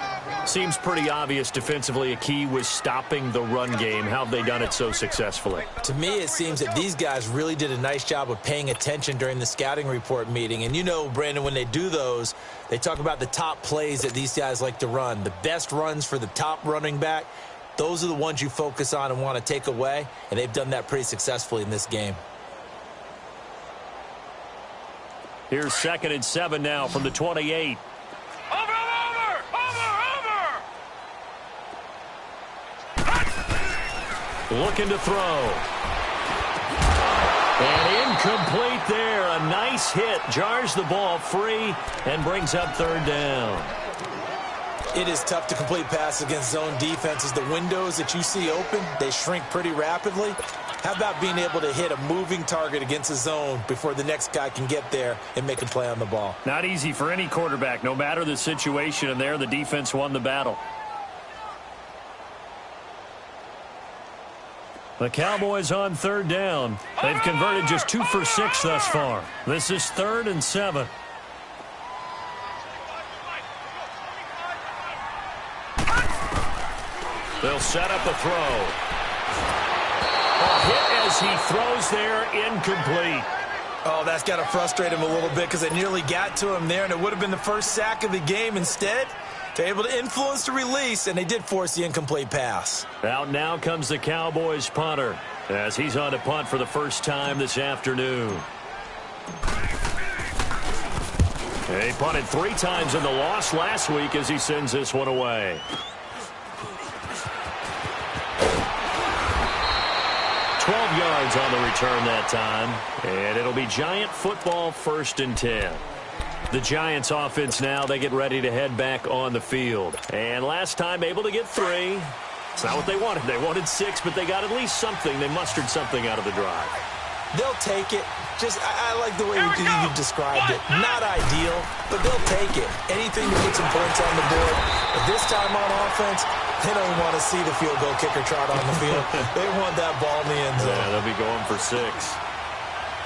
Seems pretty obvious defensively a key was stopping the run game. How have they done it so successfully? To me, it seems that these guys really did a nice job of paying attention during the scouting report meeting. And you know, Brandon, when they do those, they talk about the top plays that these guys like to run. The best runs for the top running back, those are the ones you focus on and want to take away. And they've done that pretty successfully in this game. Here's 2nd and 7 now from the 28. Looking to throw. And incomplete there. A nice hit. Jars the ball free and brings up 3rd down. It is tough to complete passes against zone defenses. The windows that you see open, they shrink pretty rapidly. How about being able to hit a moving target against a zone before the next guy can get there and make a play on the ball? Not easy for any quarterback, no matter the situation. And there, the defense won the battle. The Cowboys on 3rd down. They've converted just 2 for 6 thus far. This is 3rd and 7. They'll set up a throw. A hit as he throws there, incomplete. Oh, that's got to frustrate him a little bit because they nearly got to him there, and it would have been the first sack of the game. Instead, they're able to influence the release, and they did force the incomplete pass. Out now comes the Cowboys punter as he's on to punt for the first time this afternoon. He punted 3 times in the loss last week as he sends this one away. 12 yards on the return that time, and it'll be Giant football, 1st and 10. The Giants offense now, they get ready to head back on the field. And last time able to get 3. It's not what they wanted. They wanted 6, but they got at least something. They mustered something out of the drive. They'll take it. Just, I like the way you described it. Not ideal, but they'll take it. Anything to put some points on the board. But this time on offense, they don't want to see the field goal kicker trot on the field. They want that ball in the end zone. Yeah, they'll be going for 6.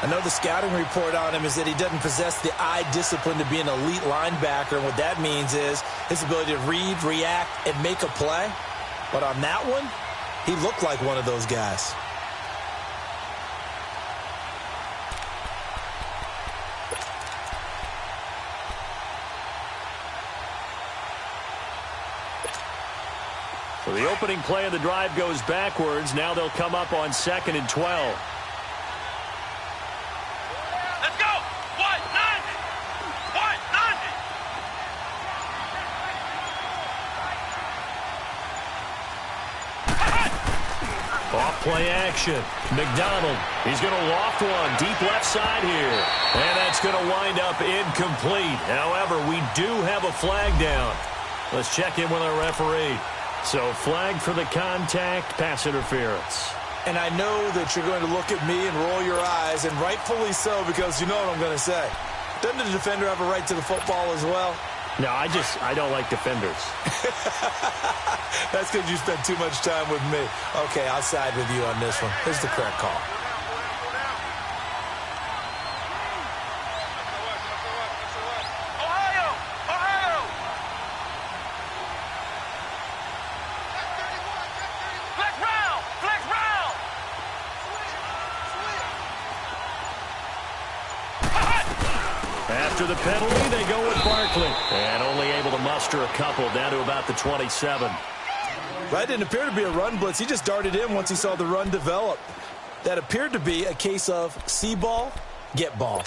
I know the scouting report on him is that he doesn't possess the eye discipline to be an elite linebacker. And what that means is his ability to read, react, and make a play. But on that one, he looked like one of those guys. So the opening play of the drive goes backwards. Now they'll come up on 2nd and 12. Let's go! 190! 190! Off play action. McDonald, he's going to loft one deep left side here. And that's going to wind up incomplete. However, we do have a flag down. Let's check in with our referee. So flag for the contact, pass interference. And I know that you're going to look at me and roll your eyes, and rightfully so, because you know what I'm going to say. Doesn't the defender have a right to the football as well? No, I don't like defenders. That's because you spent too much time with me. Okay, I'll side with you on this one. Here's the correct call. After the penalty, they go with Barkley. And only able to muster a couple down to about the 27. That didn't appear to be a run blitz. He just darted in once he saw the run develop. That appeared to be a case of see ball, get ball.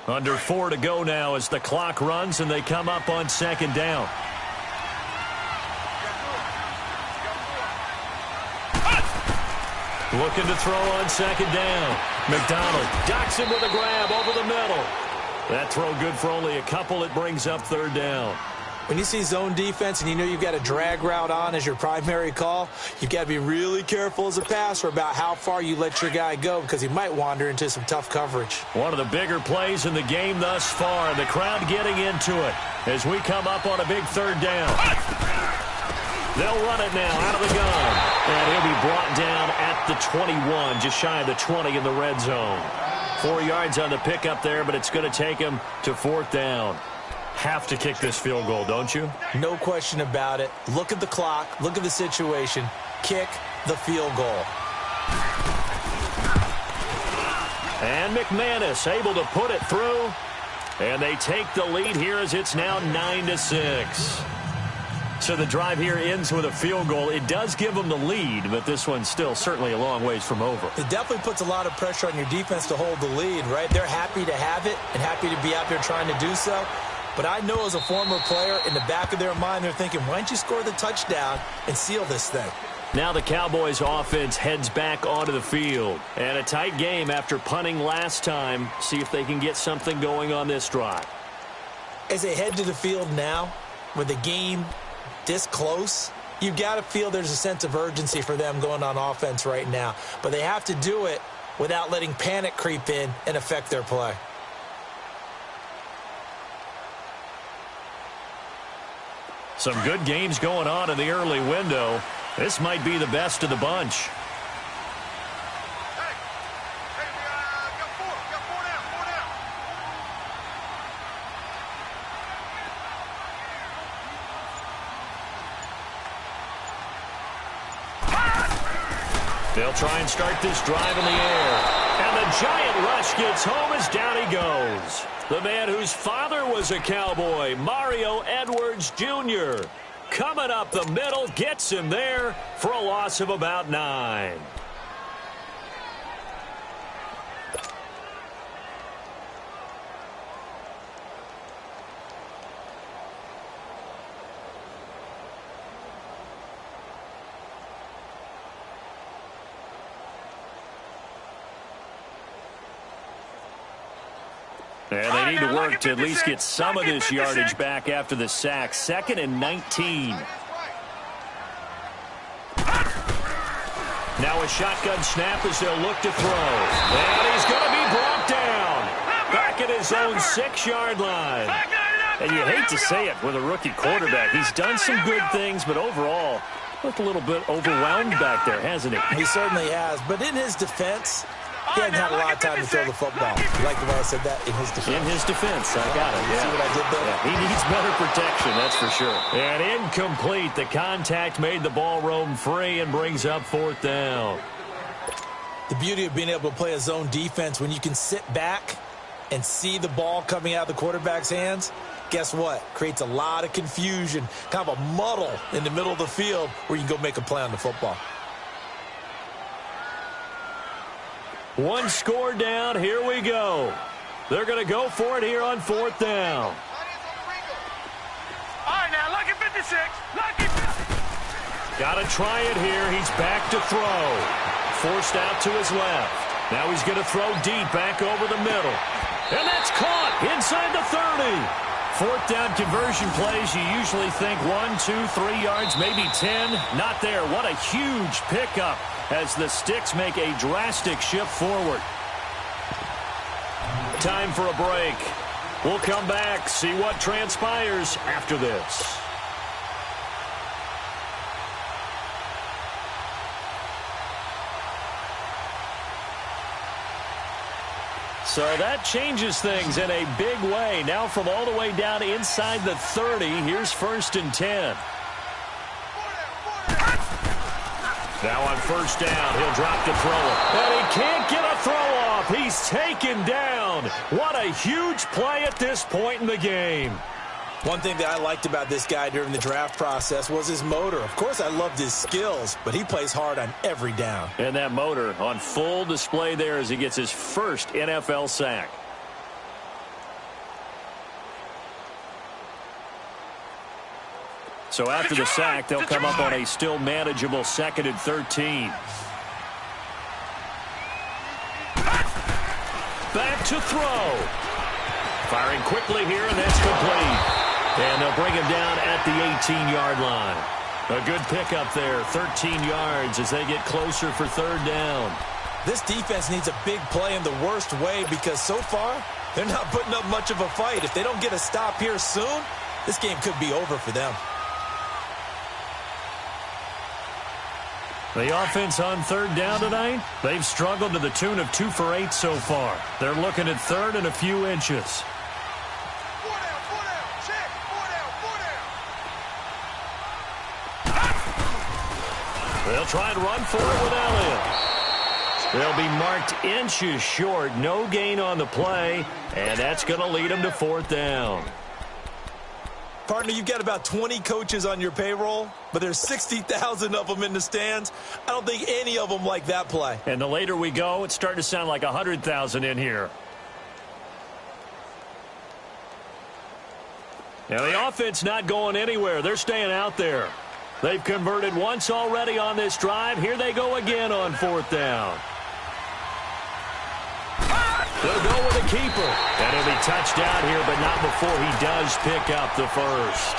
Under 4 to go now as the clock runs and they come up on second down. Looking to throw on second down. McDonald docks him with a grab over the middle. That throw good for only a couple. It brings up third down. When you see zone defense and you know you've got a drag route on as your primary call, you've got to be really careful as a passer about how far you let your guy go because he might wander into some tough coverage. One of the bigger plays in the game thus far. The crowd getting into it as we come up on a big third down. They'll run it now out of the gun. And he'll be brought down at the 21, just shy of the 20 in the red zone. 4 yards on the pickup there, but it's going to take him to fourth down. Have to kick this field goal, don't you? No question about it. Look at the clock. Look at the situation. Kick the field goal. And McManus able to put it through. And they take the lead here as it's now 9-6. So the drive here ends with a field goal. It does give them the lead, but this one's still certainly a long ways from over. It definitely puts a lot of pressure on your defense to hold the lead, right? They're happy to have it and happy to be out there trying to do so. But I know as a former player, in the back of their mind, they're thinking, why don't you score the touchdown and seal this thing? Now the Cowboys offense heads back onto the field. And a tight game after punting last time. See if they can get something going on this drive. As they head to the field now, with the game this close, you've got to feel there's a sense of urgency for them going on offense right now. But they have to do it without letting panic creep in and affect their play. Some good games going on in the early window. This might be the best of the bunch. They'll try and start this drive in the air. And the giant rush gets home as down he goes. The man whose father was a Cowboy, Mario Edwards Jr., coming up the middle, gets him there for a loss of about 9. And they need to work to at least get some of this yardage back after the sack. 2nd and 19. Now a shotgun snap as they'll look to throw. And he's going to be brought down. Back at his own 6-yard line. And you hate to say it with a rookie quarterback. He's done some good things, but overall, looked a little bit overwhelmed back there, hasn't he? He certainly has. But in his defense, he hadn't had a lot of time to throw the football. You like the way I said that? In his defense. In his defense. I got it. Yeah. See what I did there? Yeah, he needs better protection, that's for sure. And incomplete. The contact made the ball roam free and brings up fourth down. The beauty of being able to play a zone defense when you can sit back and see the ball coming out of the quarterback's hands, guess what? Creates a lot of confusion, kind of a muddle in the middle of the field where you can go make a play on the football. One score down. Here we go. They're going to go for it here on fourth down. All right, now, lucky 56. Lucky 56. Got to try it here. He's back to throw. Forced out to his left. Now he's going to throw deep back over the middle. And that's caught inside the 30. Fourth down conversion plays, you usually think 1, 2, 3 yards, maybe 10. Not there. What a huge pickup as the Sticks make a drastic shift forward. Time for a break. We'll come back, see what transpires after this. So that changes things in a big way. Now from all the way down inside the 30, here's 1st and 10. Now on 1st down, he'll drop to throw it. And he can't get a throw off. He's taken down. What a huge play at this point in the game. One thing that I liked about this guy during the draft process was his motor. Of course, I loved his skills, but he plays hard on every down. And that motor on full display there as he gets his first NFL sack. So after the sack, they'll come up on a still manageable 2nd and 13. Back to throw. Firing quickly here, and that's complete. And they'll bring him down at the 18-yard line. A good pickup there, 13 yards as they get closer for 3rd down. This defense needs a big play in the worst way because so far, they're not putting up much of a fight. If they don't get a stop here soon, this game could be over for them. The offense on 3rd down tonight, they've struggled to the tune of 2 for 8 so far. They're looking at 3rd and a few inches. They'll try and run for it with Elliott. They'll be marked inches short. No gain on the play, and that's going to lead them to 4th down. Partner, you've got about 20 coaches on your payroll, but there's 60,000 of them in the stands. I don't think any of them like that play. And the later we go, it's starting to sound like 100,000 in here. Now, the offense not going anywhere. They're staying out there. They've converted once already on this drive. Here they go again on 4th down. They'll go with a keeper. And he'll be touched out here, but not before he does pick up the first.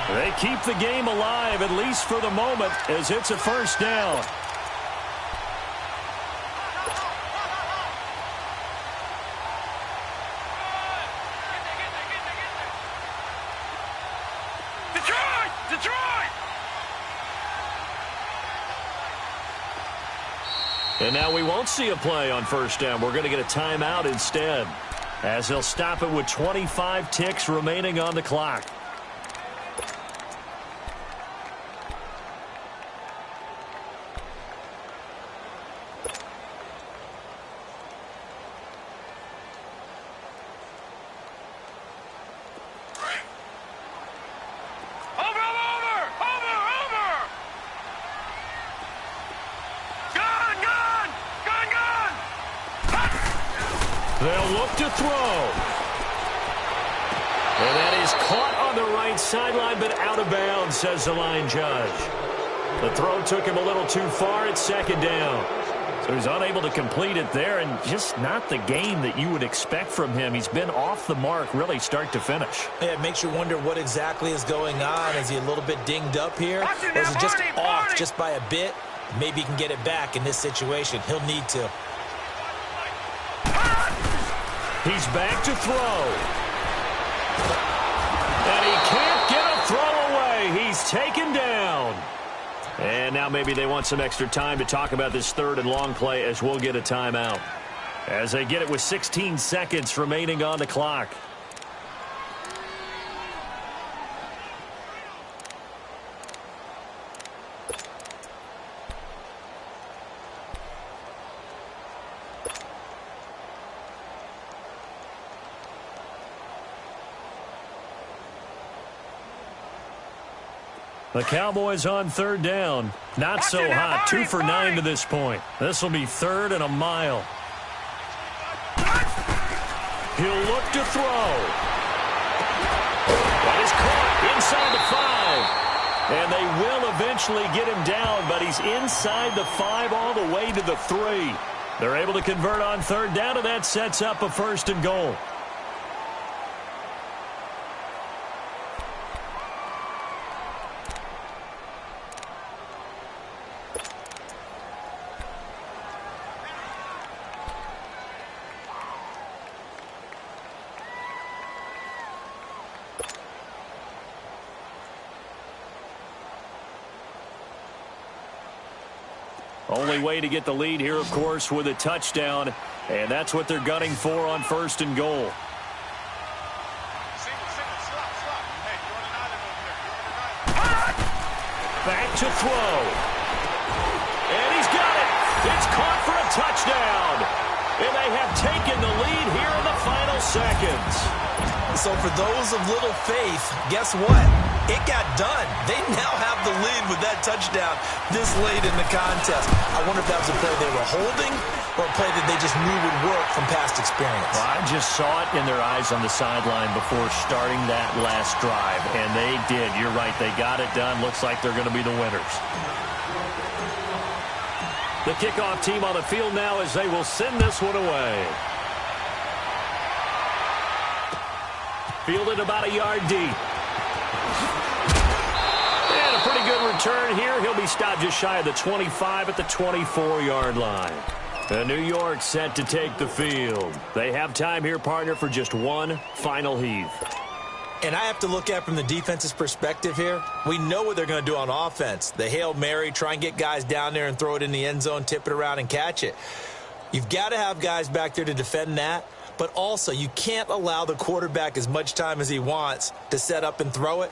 They keep the game alive, at least for the moment, as it's a 1st down. And now we won't see a play on 1st down. We're going to get a timeout instead, as they'll stop it with 25 ticks remaining on the clock. They'll look to throw. And that is caught on the right sideline, but out of bounds, says the line judge. The throw took him a little too far at 2nd down. So he's unable to complete it there, and just not the game that you would expect from him. He's been off the mark, really, start to finish. Yeah, it makes you wonder what exactly is going on. Is he a little bit dinged up here? Or is he just off just by a bit? Maybe he can get it back in this situation. He'll need to. He's back to throw. And he can't get a throw away. He's taken down. And now maybe they want some extra time to talk about this 3rd and long play, as we'll get a timeout. As they get it with 16 seconds remaining on the clock. The Cowboys on 3rd down. Not so hot. 2 for 9 to this point. This will be 3rd and a mile. He'll look to throw. That is caught inside the 5. And they will eventually get him down, but he's inside the 5 all the way to the 3. They're able to convert on 3rd down, and that sets up a 1st and goal. Only way to get the lead here, of course, with a touchdown. And that's what they're gunning for on 1st and goal. Back to throw. And he's got it. It's caught for a touchdown. And they have taken the lead here in the final seconds. So for those of little faith, guess what? It got done. They now have the lead with that touchdown this late in the contest. I wonder if that was a play they were holding or a play that they just knew would work from past experience. Well, I just saw it in their eyes on the sideline before starting that last drive, and they did. You're right. They got it done. Looks like they're going to be the winners. The kickoff team on the field now as they will send this one away. Fielded about a yard deep. And a pretty good return here. He'll be stopped just shy of the 25 at the 24-yard line. New York set to take the field. They have time here, partner, for just one final heave. And I have to look at it from the defense's perspective here. We know what they're going to do on offense. The Hail Mary, try and get guys down there and throw it in the end zone, tip it around and catch it. You've got to have guys back there to defend that. But also, you can't allow the quarterback as much time as he wants to set up and throw it.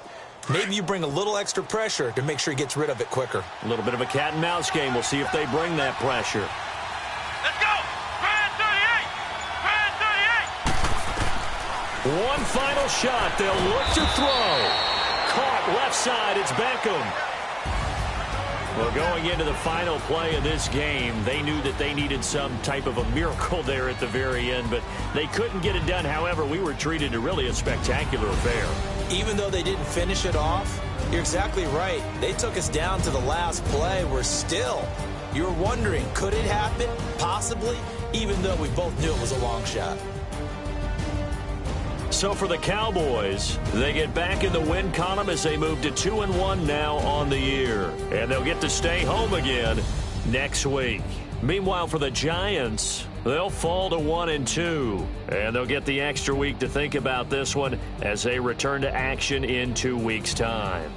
Maybe you bring a little extra pressure to make sure he gets rid of it quicker. A little bit of a cat and mouse game. We'll see if they bring that pressure. Let's go! Grand 38! Grand 38! One final shot. They'll look to throw. Caught left side. It's Beckham. Well, going into the final play of this game, they knew that they needed some type of a miracle there at the very end, but they couldn't get it done. However, we were treated to really a spectacular affair. Even though they didn't finish it off, you're exactly right. They took us down to the last play. We're still, you're wondering, could it happen? Possibly, even though we both knew it was a long shot. So for the Cowboys, they get back in the win column as they move to 2-1 now on the year. And they'll get to stay home again next week. Meanwhile, for the Giants, they'll fall to 1-2. And they'll get the extra week to think about this one as they return to action in 2 weeks' time.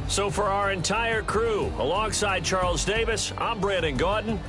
So for our entire crew, alongside Charles Davis, I'm Brandon Gaudin.